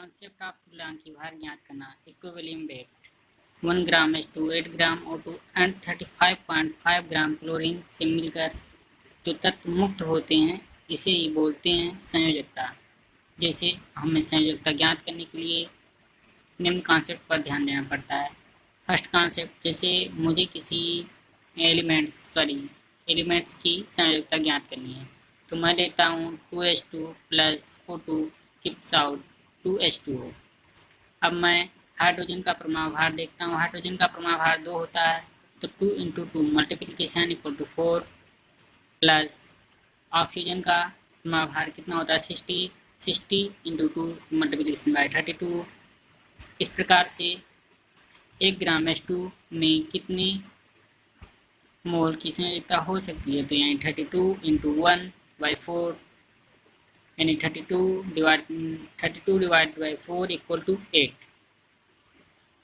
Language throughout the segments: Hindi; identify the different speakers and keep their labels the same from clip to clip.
Speaker 1: Concept of तुल्यांकी भार ज्ञात करना। Equilibrium weight 1 gram H2 8 gram O2 and 35.5 gram chlorine से मिलकर जो तत्व मुक्त होते हैं इसे ही बोलते हैं संयोजकता। जैसे हमें संयोजकता ज्ञात करने के लिए निम्न कॉन्सेप्ट पर ध्यान देना पड़ता है। फर्स्ट कॉन्सेप्ट, जैसे मुझे किसी एलिमेंट्स की संयोजकता ज्ञात करनी है तो मैं लेता हूँ 2H2 plus O2 gives out 2H2O। अब मैं हाइड्रोजन का परमाणु भार देखता हूँ। हाइड्रोजन का परमाणु भार 2 होता है तो 2 × 2 multiplication equal to 4 plus oxygen का परमाणु भार कितना होता है 60 × 2 मल्टीप्लिकेशन बाय 32। इस प्रकार से 1 ग्राम H2 में कितने मोल की संयोजकता हो सकती है, तो यानी 32 × 1/4 यानी 32 divide by 4 equal to 8।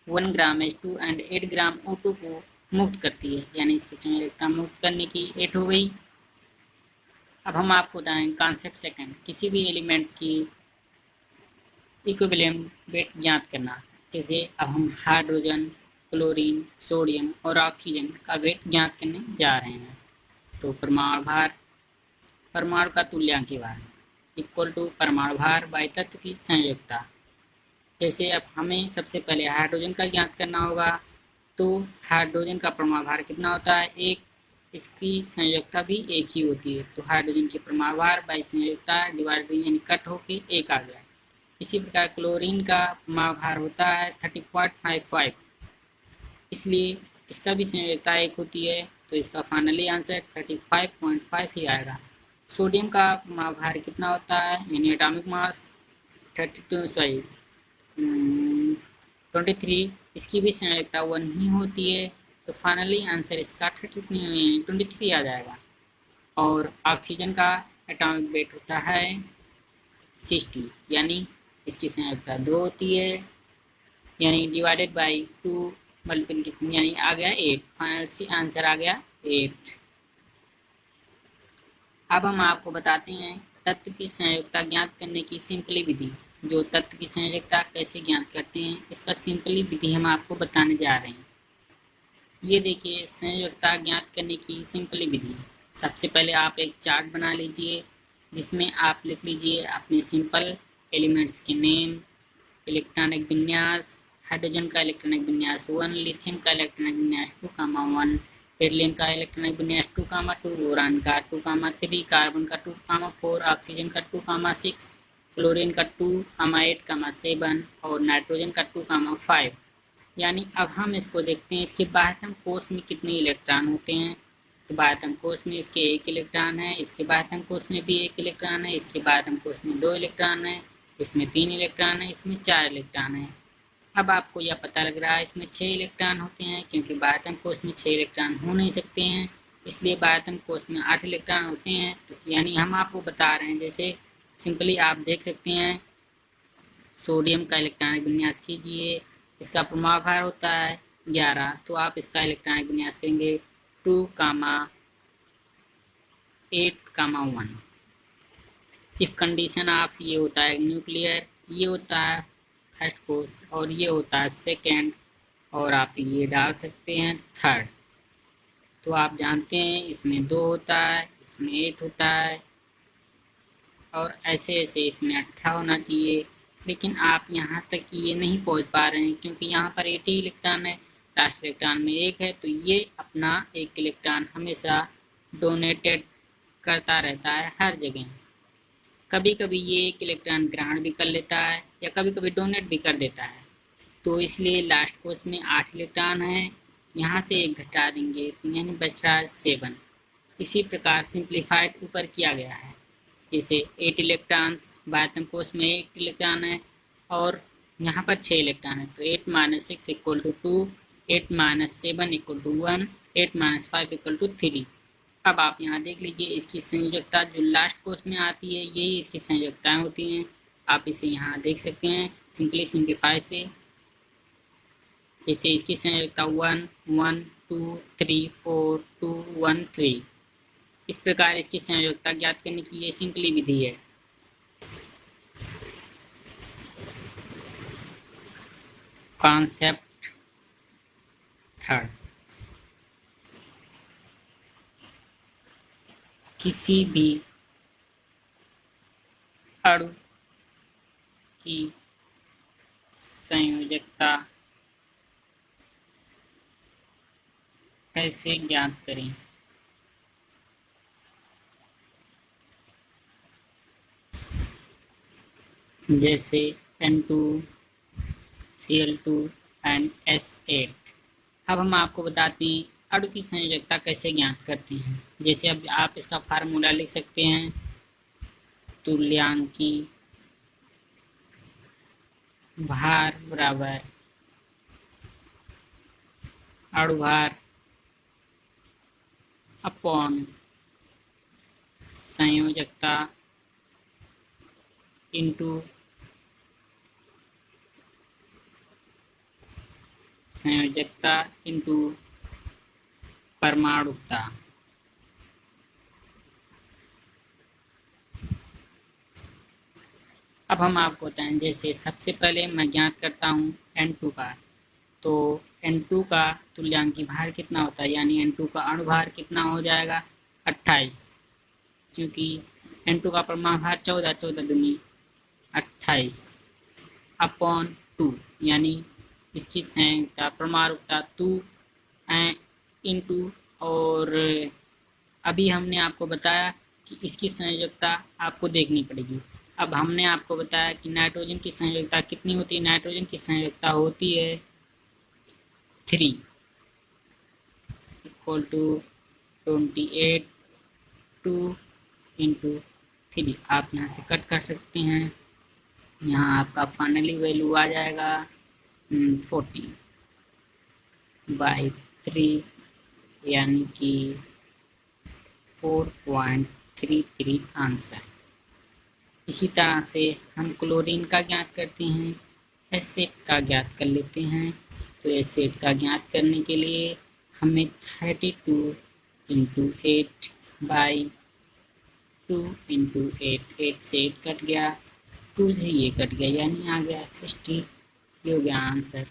Speaker 1: 1 gram H2 and 8 gram O2 को मुक्त करती है, यानी इसकी संयोजकता मुक्त करने की 8 हो गई। अब हम आपको बताएं कॉन्सेप्ट सेकंड, किसी भी एलिमेंट्स की इक्विलिब्रियम वेट ज्ञात करना। जैसे अब हम हाइड्रोजन, क्लोरीन, सोडियम और ऑक्सीजन का वेट ज्ञात करने जा रहे हैं। तो परमाणु का तुल्यांकी भार इक्वल टू परमाणु भार बाई तत्व की संयोजकता। जैसे अब हमें सबसे पहले हाइड्रोजन का ज्ञात करना होगा तो हाइड्रोजन का परमाणु भार कितना होता है 1, इसकी संयोजकता भी 1 ही होती है तो हाइड्रोजन की परमाणु भार बाई संयोजकता डिवाइड बाई यानी कट होके 1 आ गया। इसी प्रकार क्लोरीन का परमाणु भार होता है 30.55, इसलिए इसका भी संयोजकता 1 होती है तो इसका फाइनली आंसर 35.5 ही आएगा। सोडियम का परमाणु भार कितना होता है यानी एटॉमिक मास 23, इसकी भी संयोजकता 1 ही होती है तो फाइनली आंसर इसका 23 आ जाएगा। और ऑक्सीजन का एटॉमिक वेट होता है 60, यानी इसकी संयोजकता 2 होती है, यानी डिवाइडेड बाई 2 मल्टीप्लिकेशन यानी आ गया 8। फाइनल आंसर आ गया 8। अब हम आपको बताते हैं तत्व की संयोजकता ज्ञात करने की सिंपली विधि। जो तत्व की संयोजकता कैसे ज्ञात करते हैं इसका सिंपली विधि हम आपको बताने जा रहे हैं। ये देखिए संयोजकता ज्ञात करने की सिंपली विधि। सबसे पहले आप एक चार्ट बना लीजिए जिसमें आप लिख लीजिए अपने सिंपल एलिमेंट्स के नेम, इलेक्ट्रॉनिक विन्यास। हाइड्रोजन का इलेक्ट्रॉनिक विन्यास 1, लिथियम का इलेक्ट्रॉनिक विन्यास 2,1, बेरिलियम का इलेक्ट्रॉनिक विन्यास 2,2, बोरान का 2,3, कार्बन का 2,4, ऑक्सीजन का 2,6, क्लोरीन का 2,8,7 और नाइट्रोजन का 2,5। यानी अब हम इसको देखते हैं इसके बाह्यतम कोश में कितने इलेक्ट्रॉन होते हैं। तो बाह्यतम कोश में इसके 1 इलेक्ट्रॉन है, इसके बाह्यतम कोश में भी 1 इलेक्ट्रॉन है, इसके बाह्यतम कोश में 2 इलेक्ट्रॉन है, इसमें 3 इलेक्ट्रॉन है, इसमें 4 इलेक्ट्रॉन है। अब आपको यह पता लग रहा है इसमें 6 इलेक्ट्रॉन होते हैं क्योंकि बाह्यतम कोश में 6 इलेक्ट्रॉन हो नहीं सकते हैं, इसलिए बाह्यतम कोश में 8 इलेक्ट्रॉन होते हैं। तो यानी हम आपको बता रहे हैं, जैसे सिंपली आप देख सकते हैं सोडियम का इलेक्ट्रॉनिक विन्यास कीजिए, इसका परमाणु भार होता है 11, तो आप इसका इलेक्ट्रॉनिक विन्यास करेंगे 2,8,1। इफ कंडीशन ऑफ ये होता है न्यूक्लियर, ये होता है फर्स्ट कोश और ये होता है सेकेंड, और आप ये डाल सकते हैं थर्ड। तो आप जानते हैं इसमें 2 होता है, इसमें 8 होता है और ऐसे ऐसे इसमें 18 होना चाहिए, लेकिन आप यहाँ तक ये नहीं पहुँच पा रहे हैं क्योंकि यहाँ पर 80 इलेक्ट्रॉन है, लास्ट इलेक्ट्रॉन में 1 है, तो ये अपना 1 इलेक्ट्रॉन हमेशा डोनेटेड करता रहता है हर जगह। कभी कभी ये 1 इलेक्ट्रॉन ग्रहण भी कर लेता है या कभी कभी डोनेट भी कर देता है, तो इसलिए लास्ट कोश में 8 इलेक्ट्रॉन है, यहाँ से 1 घटा देंगे यानी बच रहा है 7। इसी प्रकार सिंप्लीफाइड ऊपर किया गया है, जैसे 8 इलेक्ट्रॉन्स बाह्यतम कोश में 1 इलेक्ट्रॉन है और यहाँ पर 6 इलेक्ट्रॉन है, तो 8 - 6 = 2, 8 - 7 = 1, 8 - 5 = 3। अब आप यहाँ देख लीजिए इसकी संयोजकता जो लास्ट कोश में आती है यही इसकी संयोजकताएं होती हैं। आप इसे यहाँ देख सकते हैं सिंप्लीफाई से, जैसे इसकी संयोजकता 1, 1, 2, 3, 4, 2, 1, 3। इस प्रकार इसकी संयोजकता ज्ञात करने की ये सिंपली विधि है। कॉन्सेप्ट थर्ड, किसी भी अणु की संयोजकता कैसे ज्ञात करें। जैसे N2Cl2 एंड S8। अब हम आपको बताते हैं अणु की संयोजकता कैसे ज्ञात करते हैं। जैसे अब आप इसका फार्मूला लिख सकते हैं, तुल्यांकी भार बराबर अणु भार अपॉन संयोजकता इंटू संयोजकता इंटू परमाणुकता। अब हम आपको बताएं, जैसे सबसे पहले मैं ज्ञात करता हूँ N2 का, तो N2 का तुल्यांकी भार कितना होता है, यानी N2 का अणु भार कितना हो जाएगा 28, क्योंकि N2 का परमाणु भार 14, 14 दूनी 28 अपॉन 2, यानी इसकी संयोजकता परमाणुकता 2 इंटू, और अभी हमने आपको बताया कि इसकी संयोजकता आपको देखनी पड़ेगी। अब हमने आपको बताया कि नाइट्रोजन की संयोजकता कितनी होती है। नाइट्रोजन की संयोजकता होती है 3 इक्वल टू 28 2 इंटू 3। आप यहाँ से कट कर सकते हैं, यहाँ आपका फाइनली वैल्यू आ जाएगा 40/3, यानी कि 4.33 आंसर। इसी तरह से हम क्लोरीन का ज्ञात करते हैं, एसिड का ज्ञात कर लेते हैं। तो एसिड का ज्ञात करने के लिए हमें 32 इंटू 8/2 इंटू 8 से 8 कट गया, 2 से ये कट गया, यानी आ गया 60, ये हो गया आंसर।